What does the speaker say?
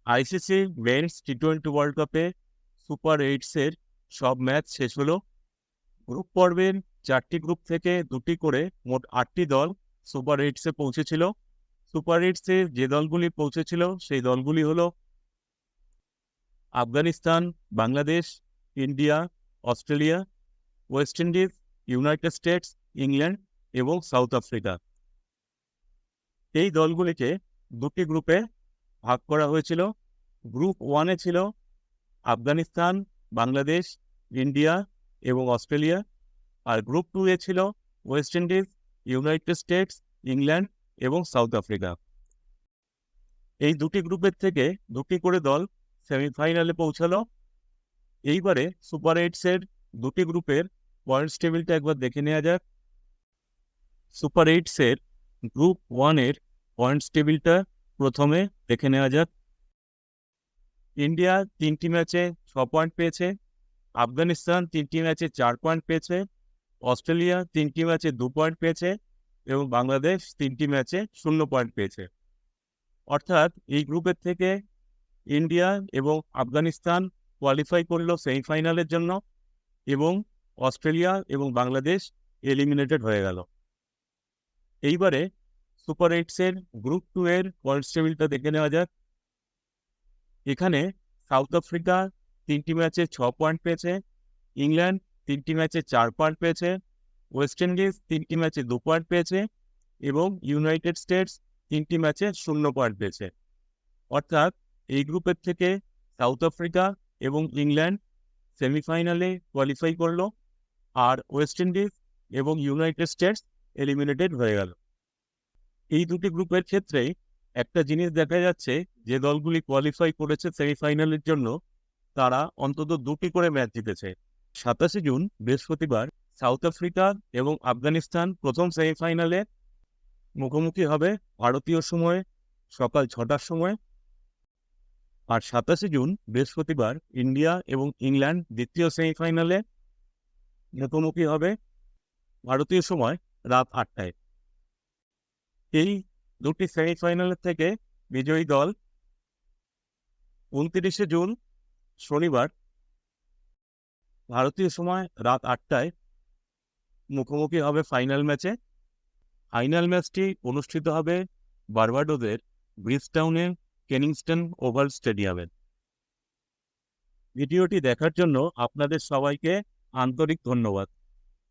ICC men's টি-20 world কাপে super এইটসের সব match শেষ হলো। গ্রুপ পর্বের 4টি গ্রুপ থেকে 2টি করে মোট 8টি দল সুপার এইটসে পৌঁছেছিল। সুপার এইটসে যে দলগুলি পৌঁছেছিল সেই দলগুলি হলো Afghanistan, Bangladesh, India, Australia, West Indies, United states, England এবং সাউথ আফ্রিকা। এই দলগুলিকে 2টি গ্রুপে ভাগ করা হয়েছিল। গ্রুপ 1-এ ছিল আফগানিস্তান, বাংলাদেশ, ইন্ডিয়া এবং অস্ট্রেলিয়া। আর গ্রুপ 2-এ ছিল West Indies, United states, England এবং সাউথ আফ্রিকা। এই 2টি গ্রুপের থেকে 2টি করে দল সেমিফাইনালে পৌঁছালো। এইবারে সুপার এইটসের 2টি গ্রুপের পয়েন্টস টেবিলটা একবার দেখে নেওয়া যাক। সুপার এইটসের গ্রুপ 1-এর পয়েন্টস টেবিলটা প্রথমে দেখে নেওয়া যাক। ইন্ডিয়া 3টি ম্যাচে 6 পয়েন্ট পেয়েছে, আফগানিস্তান 3টি ম্যাচে 4 পয়েন্ট পেয়েছে, অস্ট্রেলিয়া 3টি ম্যাচে 2 পয়েন্ট পেয়েছে এবং বাংলাদেশ 3টি ম্যাচে 0 পয়েন্ট পেয়েছে। অর্থাৎ এই গ্রুপের থেকে ইন্ডিয়া এবং আফগানিস্তান কোয়ালিফাই করলো সেমিফাইনালের জন্য এবং অস্ট্রেলিয়া এবং বাংলাদেশ এলিমিনেটেড হয়ে গেল। এইবারে সুপার এইটসের গ্রুপ 2-এর পয়েন্টস টেবিলটা দেখে নেওয়া যাক। এখানে সাউথ আফ্রিকা 3টি ম্যাচে 6 পয়েন্ট পেয়েছে, ইংল্যান্ড 3টি ম্যাচে 4 পয়েন্ট পেয়েছে, ওয়েস্ট ইন্ডিজ 3টি ম্যাচে 2 পয়েন্ট পেয়েছে এবং ইউনাইটেড স্টেটস 3টি ম্যাচে 0 পয়েন্ট পেয়েছে। অর্থাৎ এই গ্রুপের থেকে সাউথ আফ্রিকা এবং ইংল্যান্ড সেমিফাইনালে কোয়ালিফাই করলো, আর ওয়েস্ট ইন্ডিজ এবং ইউনাইটেড স্টেটস এলিমিনেটেড হয়ে গেল। এই 2টি গ্রুপের ক্ষেত্রেই একটা জিনিস দেখা যাচ্ছে, যে দলগুলি কোয়ালিফাই করেছে সেমিফাইনালের জন্য তারা অন্তত 2টি করে ম্যাচ জিতেছে। 27 জুন বৃহস্পতিবার সাউথ আফ্রিকা এবং আফগানিস্তান প্রথম সেমিফাইনালে মুখোমুখি হবে ভারতীয় সময়ে সকাল 6টার সময়। আর 27 জুন বৃহস্পতিবার ইন্ডিয়া এবং ইংল্যান্ড দ্বিতীয় সেমিফাইনালে মুখোমুখি হবে ভারতীয় সময় রাত 8টায়। এই 2টি সেমিফাইনালের থেকে বিজয়ী দল 29 জুন শনিবার ভারতীয় সময় রাত 8টায় মুখোমুখি হবে ফাইনাল ম্যাচে। ফাইনাল ম্যাচটি অনুষ্ঠিত হবে বার্বাডোসের ব্রিজটাউনের কেনিংস্টন ওভাল স্টেডিয়ামে। ভিডিওটি দেখার জন্য আপনাদের সবাইকে আন্তরিক ধন্যবাদ।